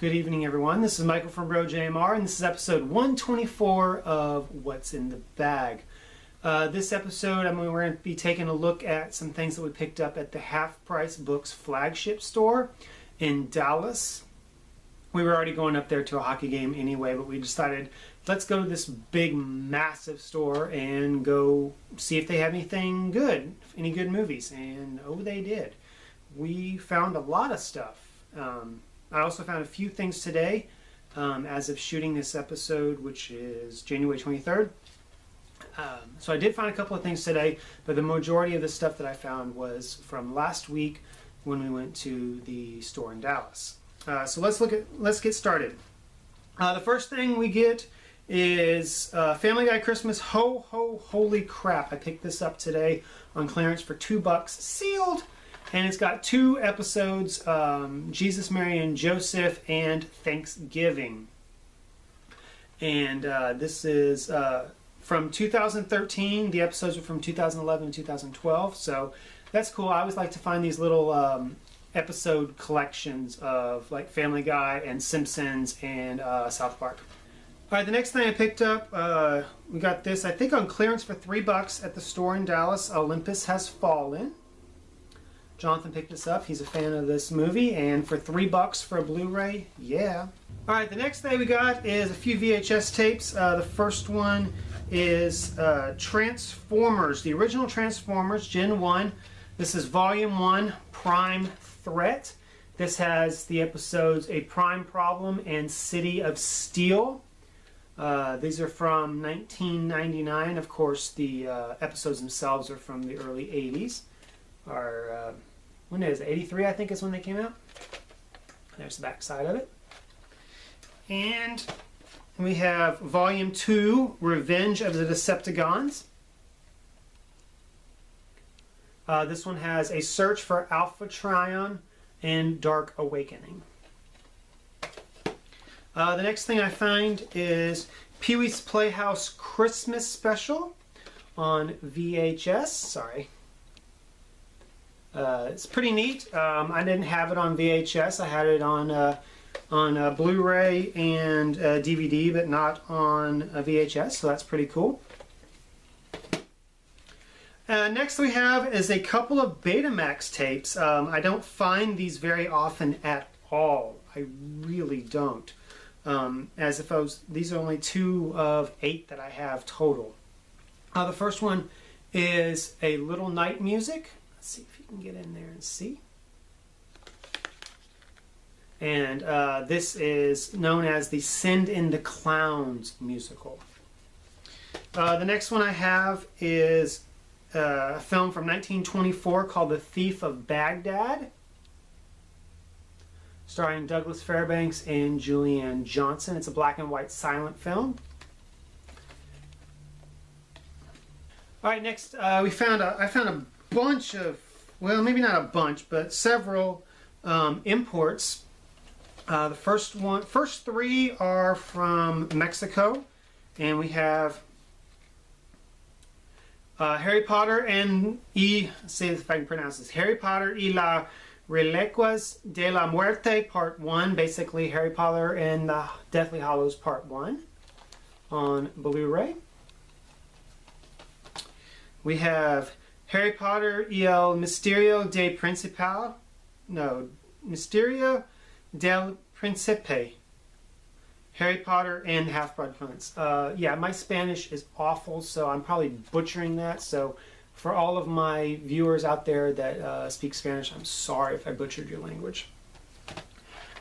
Good evening, everyone. This is Michael from Bro JMR, and this is episode 124 of What's in the Bag. This episode, we're going to be taking a look at some things that we picked up at the Half Price Books Flagship store in Dallas. We were already going up there to a hockey game anyway, but we decided, let's go to this big, massive store and go see if they have anything good, any good movies. And oh, they did. We found a lot of stuff. I also found a few things today as of shooting this episode, which is January 23rd. So I did find a couple of things today, but the majority of the stuff that I found was from last week when we went to the store in Dallas. So let's get started. The first thing we get is Family Guy Christmas Ho Ho Holy Crap. I picked this up today on clearance for $2, sealed. And it's got 2 episodes, Jesus, Mary, and Joseph, and Thanksgiving. And this is from 2013. The episodes are from 2011 and 2012. So that's cool. I always like to find these little episode collections of like Family Guy and Simpsons and South Park. All right, the next thing I picked up, we got this, I think on clearance for $3 at the store in Dallas, Olympus Has Fallen. Jonathan picked this up. He's a fan of this movie, and for $3 for a Blu-ray, yeah. All right, the next thing we got is a few VHS tapes. The first one is Transformers, the original Transformers, Gen 1. This is Volume 1, Prime Threat. This has the episodes A Prime Problem and City of Steel. These are from 1999. Of course, the episodes themselves are from the early 80s. When is it? 83, I think, is when they came out. There's the back side of it. And we have Volume 2, Revenge of the Decepticons. This one has A Search for Alpha Trion and Dark Awakening. The next thing I find is Pee-wee's Playhouse Christmas Special on VHS. Sorry. It's pretty neat. I didn't have it on VHS. I had it on Blu-ray and DVD, but not on VHS, so that's pretty cool. Next we have is a couple of Betamax tapes. I don't find these very often at all. I really don't. These are only 2 of 8 that I have total. The first one is A Little Night Music. Let's see if you can get in there and see. And this is known as the Send in the Clowns musical. The next one I have is a film from 1924 called The Thief of Baghdad, starring Douglas Fairbanks and Julianne Johnson. It's a black and white silent film. All right, next I found a bunch of, well, maybe not a bunch, but several imports. The first 3 are from Mexico, and we have Harry Potter and see if I can pronounce this, Harry Potter y las Reliquias de la Muerte Part 1, basically Harry Potter and the Deathly Hallows Part 1 on Blu-ray. We have Harry Potter y el Misterio del Principal. No, Misterio del Príncipe. Harry Potter and Half-Blood Prince. Yeah, my Spanish is awful, so I'm probably butchering that. So for all of my viewers out there that speak Spanish, I'm sorry if I butchered your language.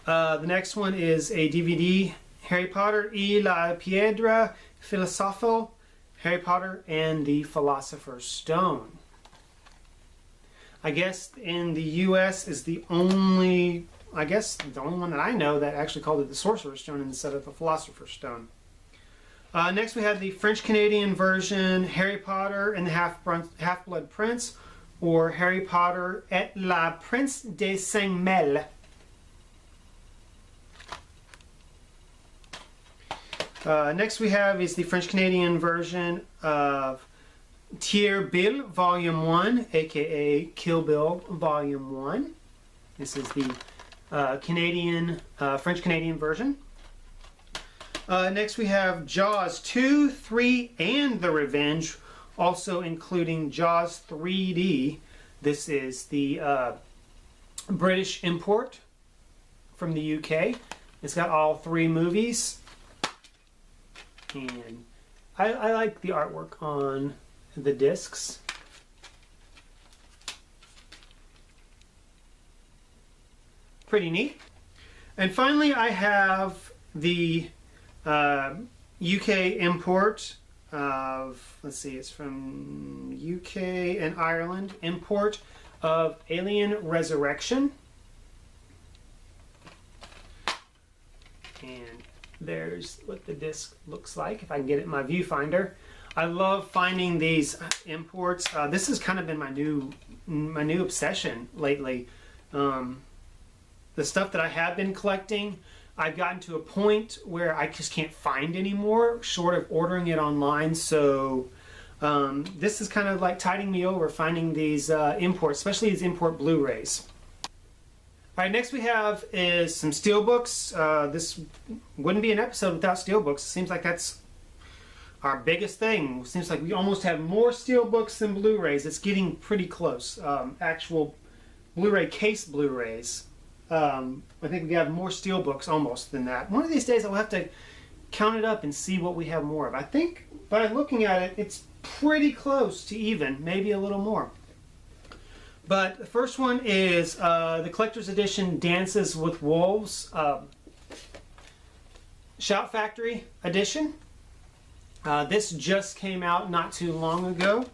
The next one is a DVD, Harry Potter y la Piedra Filosofal, Harry Potter and the Philosopher's Stone. I guess in the U.S. is the only one that I know that actually called it the Sorcerer's Stone instead of the Philosopher's Stone. Next we have the French-Canadian version, Harry Potter and the Half-Blood Prince, or Harry Potter et la Prince de Saint-Mel. Next we have is the French-Canadian version of Tier Bill Volume 1, aka Kill Bill Volume 1. This is the Canadian, French-Canadian version. Next we have Jaws 2, 3, and The Revenge, also including Jaws 3D. This is the British import from the UK. It's got all 3 movies. And I like the artwork on the discs. Pretty neat. And finally I have the UK import of, let's see, it's from UK and Ireland, import of Alien Resurrection. And there's what the disc looks like, if I can get it in my viewfinder. I love finding these imports. This has kind of been my new obsession lately. The stuff that I have been collecting, I've gotten to a point where I just can't find anymore, short of ordering it online. So this is kind of like tiding me over, finding these imports, especially these import Blu-rays. All right, next we have is some steelbooks. This wouldn't be an episode without steelbooks. It seems like that's our biggest thing. It seems like we almost have more steelbooks than Blu-rays. It's getting pretty close. Actual Blu-ray case Blu-rays. I think we have more steelbooks almost than that. One of these days I'll have to count it up and see what we have more of. I think by looking at it, it's pretty close to even, maybe a little more. But the first one is the collector's edition Dances with Wolves Shout Factory edition. This just came out not too long ago.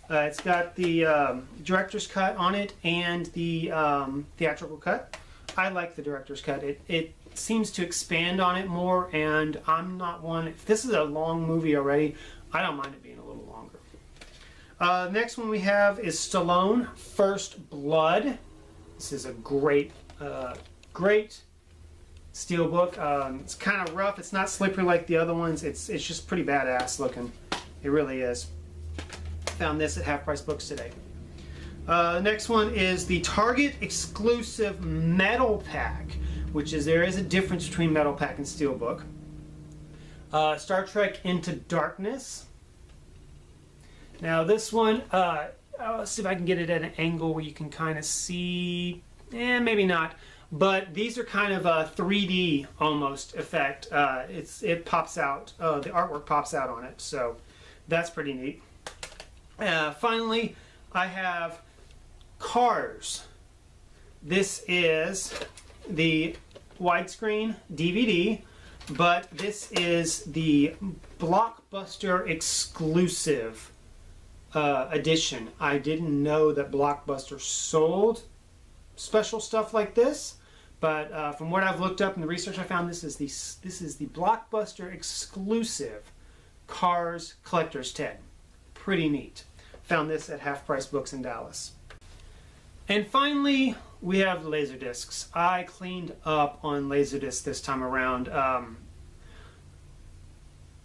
It's got the director's cut on it and the theatrical cut. I like the director's cut. It seems to expand on it more, and I'm not one. If this is a long movie already, I don't mind it being a little longer. Next one we have is Stallone First Blood. This is a great steelbook. It's kind of rough. It's not slippery like the other ones. It's just pretty badass looking. It really is. Found this at Half Price Books today. Next one is the Target exclusive metal pack, which is, there is a difference between metal pack and steelbook. Star Trek Into Darkness. Now this one, let's see if I can get it at an angle where you can kind of see, maybe not, but these are kind of a 3D almost effect. It pops out, the artwork pops out on it, so that's pretty neat. Finally, I have Cars. This is the widescreen DVD, but this is the Blockbuster exclusive edition. I didn't know that Blockbuster sold special stuff like this, but from what I've looked up in the research I found, this is the Blockbuster exclusive Cars Collector's 10. Pretty neat. Found this at Half Price Books in Dallas. And finally, we have Laserdiscs. I cleaned up on Laserdiscs this time around.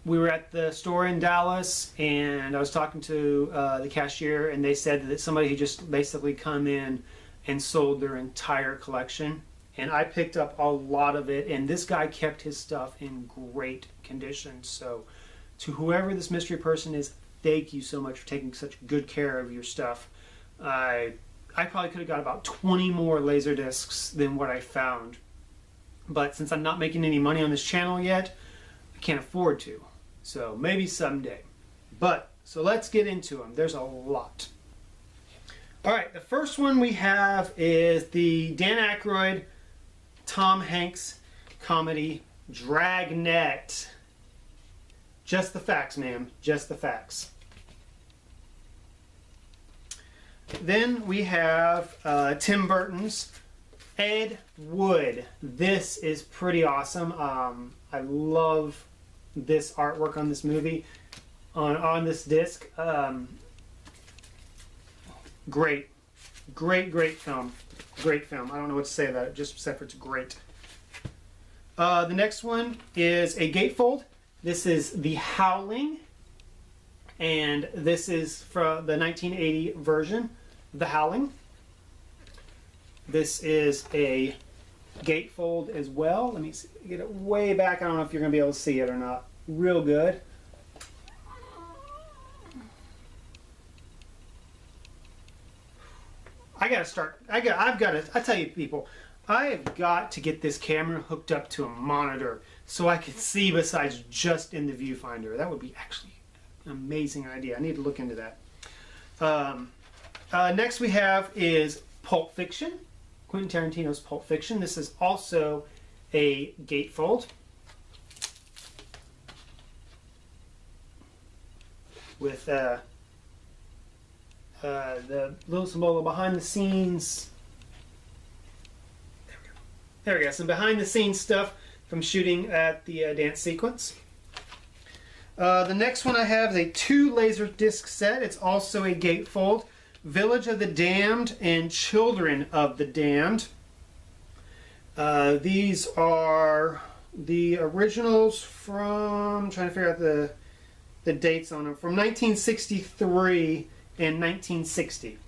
We were at the store in Dallas, and I was talking to the cashier, and they said that somebody had just basically come in and sold their entire collection. And I picked up a lot of it, and this guy kept his stuff in great condition. So to whoever this mystery person is, thank you so much for taking such good care of your stuff. I probably could have got about 20 more Laserdiscs than what I found. But since I'm not making any money on this channel yet, I can't afford to. So maybe someday. So let's get into them. There's a lot. Alright, the first one we have is the Dan Aykroyd, Tom Hanks comedy Dragnet. Just the facts, ma'am. Just the facts. Then we have Tim Burton's Ed Wood. This is pretty awesome. I love this artwork on this movie, on this disc. Great film. Great film. I don't know what to say about it, just except for it's great. The next one is a gatefold. This is The Howling, and this is from the 1980 version, The Howling. This is a gatefold as well. Let me get it way back. I don't know if you're going to be able to see it or not. Real good. I tell you people, I have got to get this camera hooked up to a monitor so I can see besides just in the viewfinder. That would be actually an amazing idea. I need to look into that. Next we have is Pulp Fiction. Quentin Tarantino's Pulp Fiction. This is also a gatefold with the little symbol behind the scenes. There we go. Some behind the scenes stuff from shooting at the dance sequence. The next one I have is a 2 laser disc set. It's also a gatefold. Village of the Damned and Children of the Damned. These are the originals from, I'm trying to figure out the dates on them, from 1963 and 1960.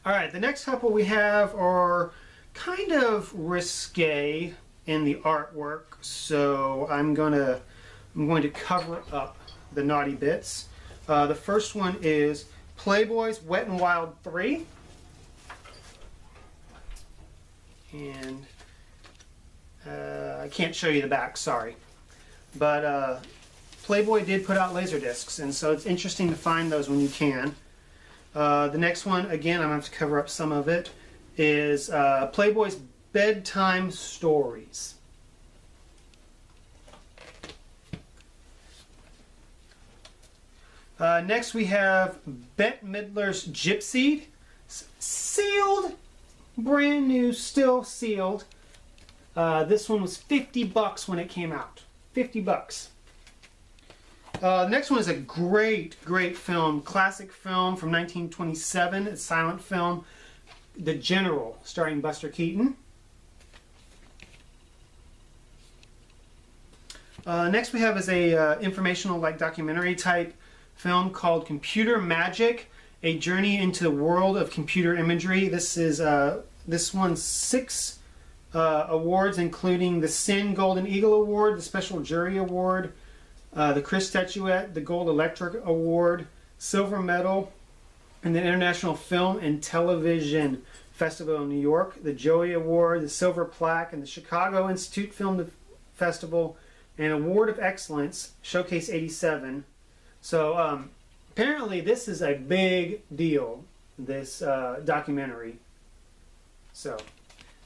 All right, the next couple we have are kind of risque in the artwork, so I'm going to cover up the naughty bits. The first one is Playboy's Wet n Wild 3. And I can't show you the back, sorry. But Playboy did put out laser discs, and so it's interesting to find those when you can. The next one, again, I'm going to have to cover up some of it, is Playboy's Bedtime Stories. Next we have Bette Midler's Gypsy. Sealed, brand new, still sealed. This one was $50 when it came out. $50. Next one is a great film, classic film from 1927. It's a silent film, The General, starring Buster Keaton. Next we have is a informational, like documentary type film called Computer Magic: A Journey into the World of Computer Imagery. This won 6 awards, including the Sin Golden Eagle Award, the Special Jury Award, the Chris Statuette, the Gold Electric Award, Silver Medal, and the International Film and Television Festival in New York, the Joey Award, the Silver Plaque, and the Chicago Institute Film Festival, and Award of Excellence, Showcase 87. So apparently this is a big deal, this documentary. So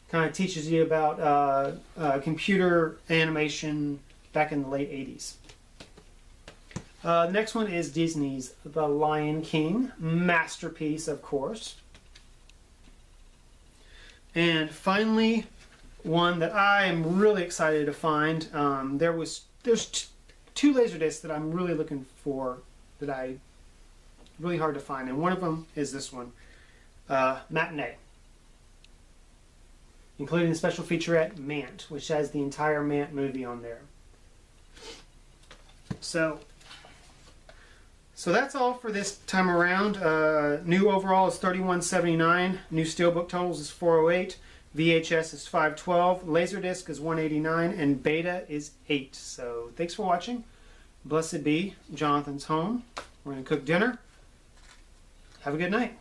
kind of teaches you about computer animation back in the late 80s. The next one is Disney's The Lion King, masterpiece, of course. And finally, one that I am really excited to find. There's 2 Laserdiscs that I'm really looking for, really hard to find, and one of them is this one, Matinee, including the special featurette Mant, which has the entire Mant movie on there. So that's all for this time around. New overall is $31.79. New steelbook totals is $408. VHS is $512. Laserdisc is $189, and Beta is $8. So thanks for watching. Blessed be. Jonathan's home. We're going to cook dinner. Have a good night.